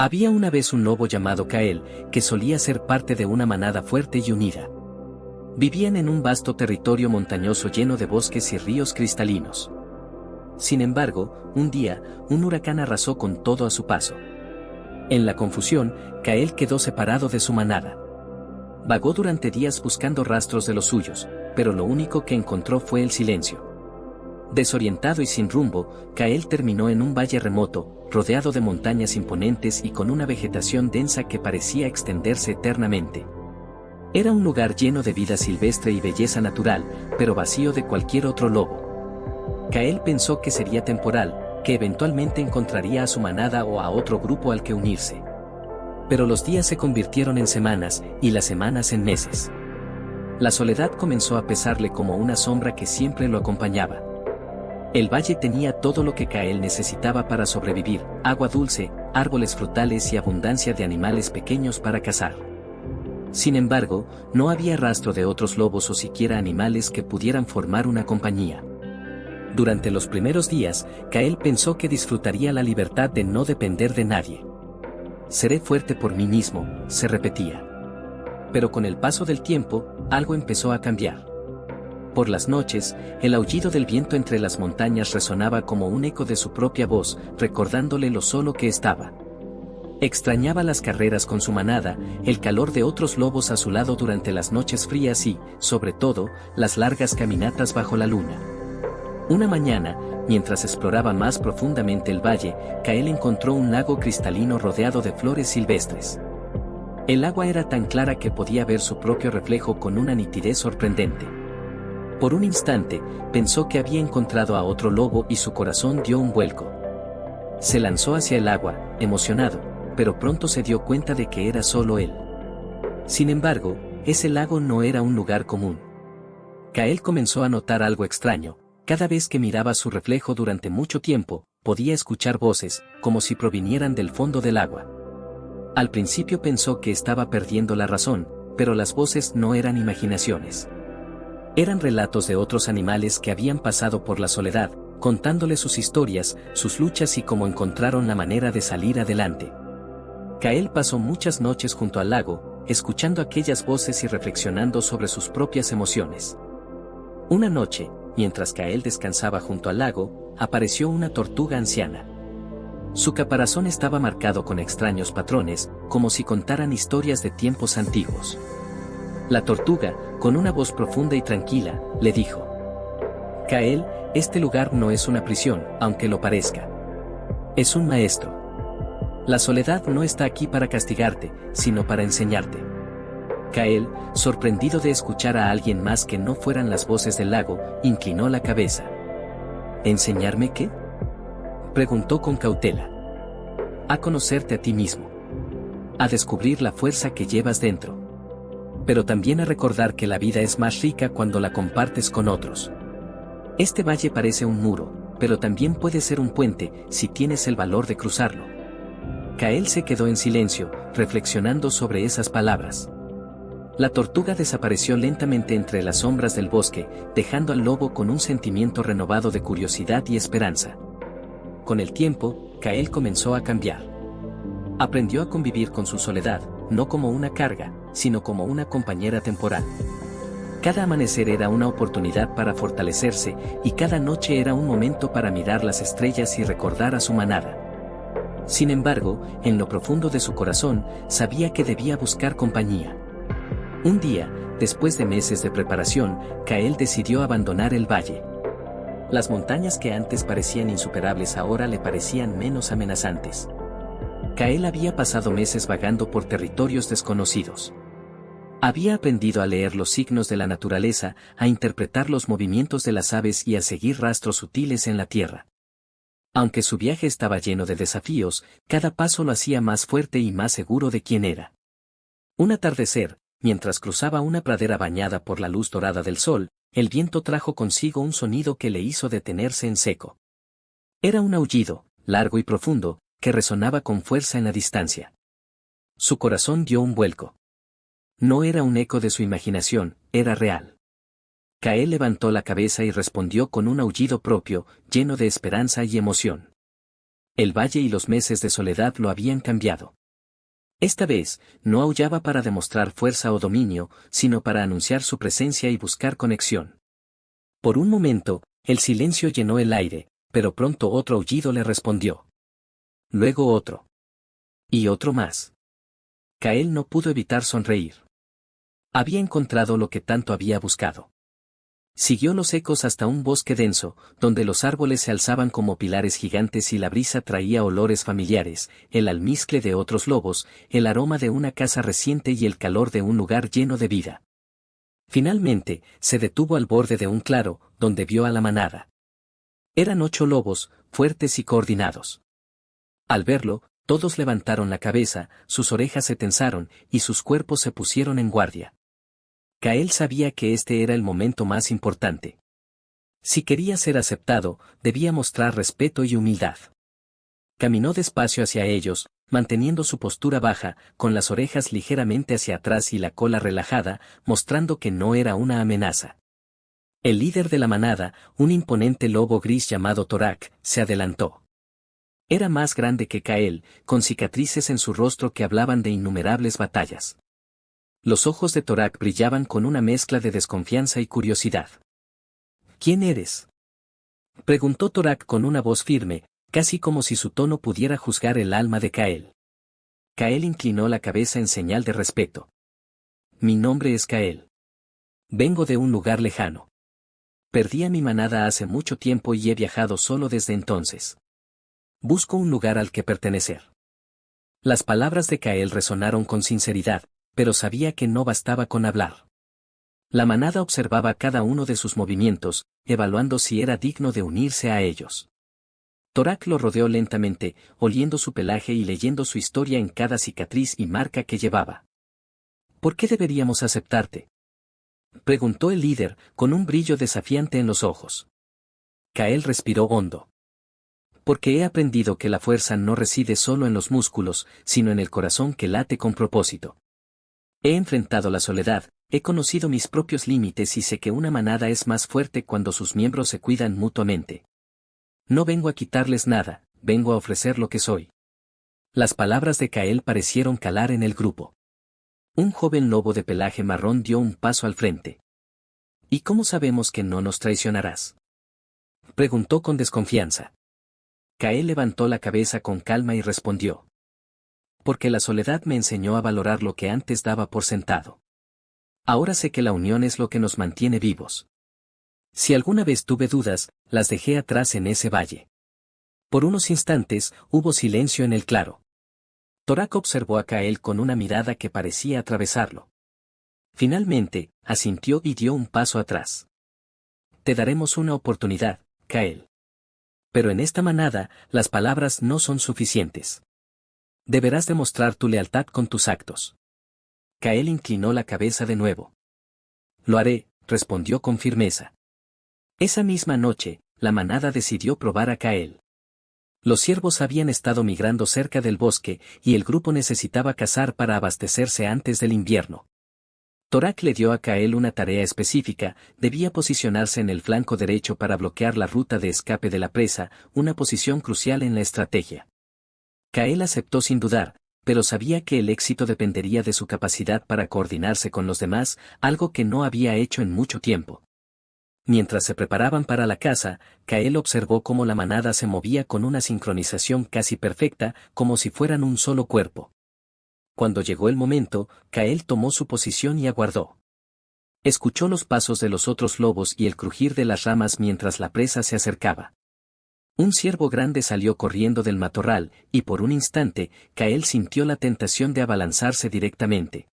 Había una vez un lobo llamado Kael, que solía ser parte de una manada fuerte y unida. Vivían en un vasto territorio montañoso lleno de bosques y ríos cristalinos. Sin embargo, un día, un huracán arrasó con todo a su paso. En la confusión, Kael quedó separado de su manada. Vagó durante días buscando rastros de los suyos, pero lo único que encontró fue el silencio. Desorientado y sin rumbo, Kael terminó en un valle remoto, rodeado de montañas imponentes y con una vegetación densa que parecía extenderse eternamente. Era un lugar lleno de vida silvestre y belleza natural, pero vacío de cualquier otro lobo. Kael pensó que sería temporal, que eventualmente encontraría a su manada o a otro grupo al que unirse. Pero los días se convirtieron en semanas, y las semanas en meses. La soledad comenzó a pesarle como una sombra que siempre lo acompañaba. El valle tenía todo lo que Kael necesitaba para sobrevivir: agua dulce, árboles frutales y abundancia de animales pequeños para cazar. Sin embargo, no había rastro de otros lobos o siquiera animales que pudieran formar una compañía. Durante los primeros días, Kael pensó que disfrutaría la libertad de no depender de nadie. «Seré fuerte por mí mismo», se repetía. Pero con el paso del tiempo, algo empezó a cambiar. Por las noches, el aullido del viento entre las montañas resonaba como un eco de su propia voz, recordándole lo solo que estaba. Extrañaba las carreras con su manada, el calor de otros lobos a su lado durante las noches frías y, sobre todo, las largas caminatas bajo la luna. Una mañana, mientras exploraba más profundamente el valle, Kael encontró un lago cristalino rodeado de flores silvestres. El agua era tan clara que podía ver su propio reflejo con una nitidez sorprendente. Por un instante, pensó que había encontrado a otro lobo y su corazón dio un vuelco. Se lanzó hacia el agua, emocionado, pero pronto se dio cuenta de que era solo él. Sin embargo, ese lago no era un lugar común. Kael comenzó a notar algo extraño. Cada vez que miraba su reflejo durante mucho tiempo, podía escuchar voces, como si provinieran del fondo del agua. Al principio pensó que estaba perdiendo la razón, pero las voces no eran imaginaciones. Eran relatos de otros animales que habían pasado por la soledad, contándole sus historias, sus luchas y cómo encontraron la manera de salir adelante. Kael pasó muchas noches junto al lago, escuchando aquellas voces y reflexionando sobre sus propias emociones. Una noche, mientras Kael descansaba junto al lago, apareció una tortuga anciana. Su caparazón estaba marcado con extraños patrones, como si contaran historias de tiempos antiguos. La tortuga, con una voz profunda y tranquila, le dijo: «Kael, este lugar no es una prisión, aunque lo parezca. Es un maestro. La soledad no está aquí para castigarte, sino para enseñarte». Kael, sorprendido de escuchar a alguien más que no fueran las voces del lago, inclinó la cabeza. «¿Enseñarme qué?», preguntó con cautela. «A conocerte a ti mismo. A descubrir la fuerza que llevas dentro. Pero también a recordar que la vida es más rica cuando la compartes con otros. Este valle parece un muro, pero también puede ser un puente, si tienes el valor de cruzarlo». Kael se quedó en silencio, reflexionando sobre esas palabras. La tortuga desapareció lentamente entre las sombras del bosque, dejando al lobo con un sentimiento renovado de curiosidad y esperanza. Con el tiempo, Kael comenzó a cambiar. Aprendió a convivir con su soledad, no como una carga, sino como una compañera temporal. Cada amanecer era una oportunidad para fortalecerse, y cada noche era un momento para mirar las estrellas y recordar a su manada. Sin embargo, en lo profundo de su corazón, sabía que debía buscar compañía. Un día, después de meses de preparación, Kael decidió abandonar el valle. Las montañas que antes parecían insuperables ahora le parecían menos amenazantes. Kael había pasado meses vagando por territorios desconocidos. Había aprendido a leer los signos de la naturaleza, a interpretar los movimientos de las aves y a seguir rastros sutiles en la tierra. Aunque su viaje estaba lleno de desafíos, cada paso lo hacía más fuerte y más seguro de quién era. Un atardecer, mientras cruzaba una pradera bañada por la luz dorada del sol, el viento trajo consigo un sonido que le hizo detenerse en seco. Era un aullido, largo y profundo, que resonaba con fuerza en la distancia. Su corazón dio un vuelco. No era un eco de su imaginación, era real. Kael levantó la cabeza y respondió con un aullido propio, lleno de esperanza y emoción. El valle y los meses de soledad lo habían cambiado. Esta vez, no aullaba para demostrar fuerza o dominio, sino para anunciar su presencia y buscar conexión. Por un momento, el silencio llenó el aire, pero pronto otro aullido le respondió. Luego otro. Y otro más. Kael no pudo evitar sonreír. Había encontrado lo que tanto había buscado. Siguió los ecos hasta un bosque denso, donde los árboles se alzaban como pilares gigantes y la brisa traía olores familiares, el almizcle de otros lobos, el aroma de una casa reciente y el calor de un lugar lleno de vida. Finalmente, se detuvo al borde de un claro, donde vio a la manada. Eran 8 lobos, fuertes y coordinados. Al verlo, todos levantaron la cabeza, sus orejas se tensaron, y sus cuerpos se pusieron en guardia. Kael sabía que este era el momento más importante. Si quería ser aceptado, debía mostrar respeto y humildad. Caminó despacio hacia ellos, manteniendo su postura baja, con las orejas ligeramente hacia atrás y la cola relajada, mostrando que no era una amenaza. El líder de la manada, un imponente lobo gris llamado Torak, se adelantó. Era más grande que Kael, con cicatrices en su rostro que hablaban de innumerables batallas. Los ojos de Torak brillaban con una mezcla de desconfianza y curiosidad. ¿Quién eres?, preguntó Torak con una voz firme, casi como si su tono pudiera juzgar el alma de Kael. Kael inclinó la cabeza en señal de respeto. Mi nombre es Kael. Vengo de un lugar lejano. Perdí a mi manada hace mucho tiempo y he viajado solo desde entonces. Busco un lugar al que pertenecer. Las palabras de Kael resonaron con sinceridad, pero sabía que no bastaba con hablar. La manada observaba cada uno de sus movimientos, evaluando si era digno de unirse a ellos. Torak lo rodeó lentamente, oliendo su pelaje y leyendo su historia en cada cicatriz y marca que llevaba. ¿Por qué deberíamos aceptarte?, preguntó el líder, con un brillo desafiante en los ojos. Kael respiró hondo. Porque he aprendido que la fuerza no reside solo en los músculos, sino en el corazón que late con propósito. He enfrentado la soledad, he conocido mis propios límites y sé que una manada es más fuerte cuando sus miembros se cuidan mutuamente. No vengo a quitarles nada, vengo a ofrecer lo que soy. Las palabras de Kael parecieron calar en el grupo. Un joven lobo de pelaje marrón dio un paso al frente. ¿Y cómo sabemos que no nos traicionarás?, preguntó con desconfianza. Kael levantó la cabeza con calma y respondió. Porque la soledad me enseñó a valorar lo que antes daba por sentado. Ahora sé que la unión es lo que nos mantiene vivos. Si alguna vez tuve dudas, las dejé atrás en ese valle. Por unos instantes, hubo silencio en el claro. Torak observó a Kael con una mirada que parecía atravesarlo. Finalmente, asintió y dio un paso atrás. Te daremos una oportunidad, Kael. Pero en esta manada, las palabras no son suficientes. Deberás demostrar tu lealtad con tus actos. Kael inclinó la cabeza de nuevo. Lo haré, respondió con firmeza. Esa misma noche, la manada decidió probar a Kael. Los ciervos habían estado migrando cerca del bosque, y el grupo necesitaba cazar para abastecerse antes del invierno. Torak le dio a Kael una tarea específica, debía posicionarse en el flanco derecho para bloquear la ruta de escape de la presa, una posición crucial en la estrategia. Kael aceptó sin dudar, pero sabía que el éxito dependería de su capacidad para coordinarse con los demás, algo que no había hecho en mucho tiempo. Mientras se preparaban para la caza, Kael observó cómo la manada se movía con una sincronización casi perfecta, como si fueran un solo cuerpo. Cuando llegó el momento, Kael tomó su posición y aguardó. Escuchó los pasos de los otros lobos y el crujir de las ramas mientras la presa se acercaba. Un ciervo grande salió corriendo del matorral, y por un instante, Kael sintió la tentación de abalanzarse directamente.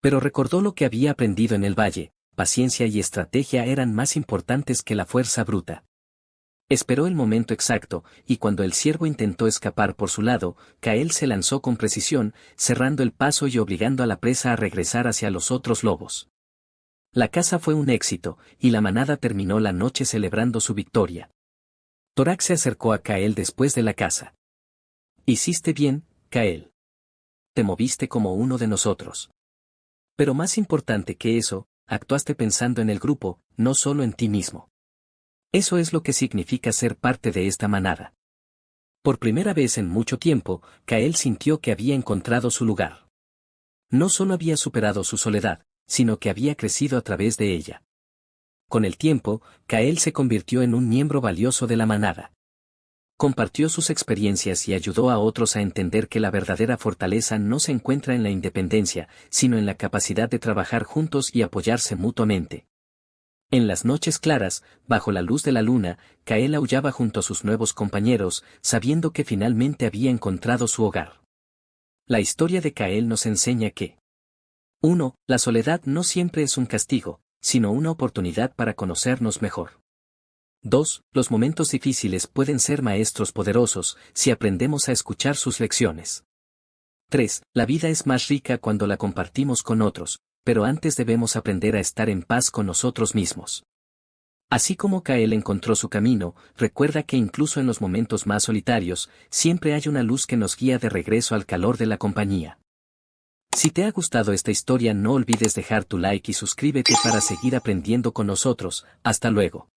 Pero recordó lo que había aprendido en el valle: paciencia y estrategia eran más importantes que la fuerza bruta. Esperó el momento exacto, y cuando el ciervo intentó escapar por su lado, Kael se lanzó con precisión, cerrando el paso y obligando a la presa a regresar hacia los otros lobos. La caza fue un éxito, y la manada terminó la noche celebrando su victoria. Torak se acercó a Kael después de la caza. Hiciste bien, Kael. Te moviste como uno de nosotros. Pero más importante que eso, actuaste pensando en el grupo, no solo en ti mismo. Eso es lo que significa ser parte de esta manada. Por primera vez en mucho tiempo, Kael sintió que había encontrado su lugar. No solo había superado su soledad, sino que había crecido a través de ella. Con el tiempo, Kael se convirtió en un miembro valioso de la manada. Compartió sus experiencias y ayudó a otros a entender que la verdadera fortaleza no se encuentra en la independencia, sino en la capacidad de trabajar juntos y apoyarse mutuamente. En las noches claras, bajo la luz de la luna, Kael aullaba junto a sus nuevos compañeros, sabiendo que finalmente había encontrado su hogar. La historia de Kael nos enseña que 1. La soledad no siempre es un castigo, sino una oportunidad para conocernos mejor. 2. Los momentos difíciles pueden ser maestros poderosos, si aprendemos a escuchar sus lecciones. 3. La vida es más rica cuando la compartimos con otros, pero antes debemos aprender a estar en paz con nosotros mismos. Así como Kael encontró su camino, recuerda que incluso en los momentos más solitarios, siempre hay una luz que nos guía de regreso al calor de la compañía. Si te ha gustado esta historia, no olvides dejar tu like y suscríbete para seguir aprendiendo con nosotros. Hasta luego.